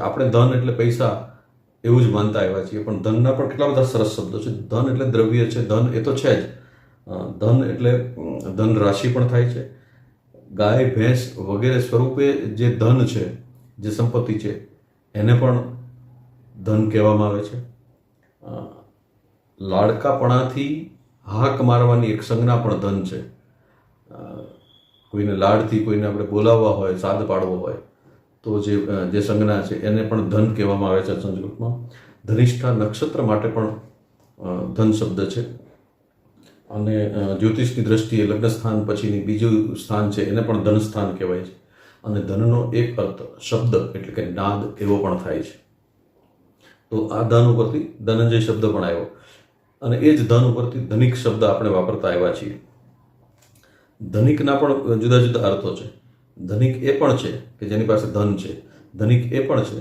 આપણે ધન એટલે પૈસા એવું જ માનતા આવ્યા છીએ, પણ ધનના પણ કેટલા બધા સરસ શબ્દો છે. ધન એટલે દ્રવ્ય છે, ધન એ તો છે જ. ધન એટલે ધન રાશિ પણ થાય છે. ગાય ભેંસ વગેરે સ્વરૂપે જે ધન છે, જે સંપત્તિ છે, એને પણ ધન કહેવામાં આવે છે. લાડકાપણાથી હાક મારવાની એક સંજ્ઞા પણ ધન છે. કોઈને લાડથી કોઈને આપણે બોલાવવા હોય, સાદ પાડવો હોય તો જે સંજ્ઞા છે એને પણ ધન કહેવામાં આવે છે સંસ્કૃતમાં. ધનિષ્ઠા નક્ષત્ર માટે પણ ધન શબ્દ છે. અને જ્યોતિષની દ્રષ્ટિએ લગ્ન સ્થાન પછીની બીજું સ્થાન છે એને પણ ધન સ્થાન કહેવાય છે. અને ધનનો એક અર્થ શબ્દ એટલે કે નાદ એવો પણ થાય છે. તો આ ધન ઉપરથી ધનંજય શબ્દ પણ આવ્યો, અને એ જ ધન ઉપરથી ધનિક શબ્દ આપણે વાપરતા આવ્યા છીએ. ધનિકના પણ જુદા જુદા અર્થો છે. ધનિક એ પણ છે કે જેની પાસે ધન છે, ધનિક એ પણ છે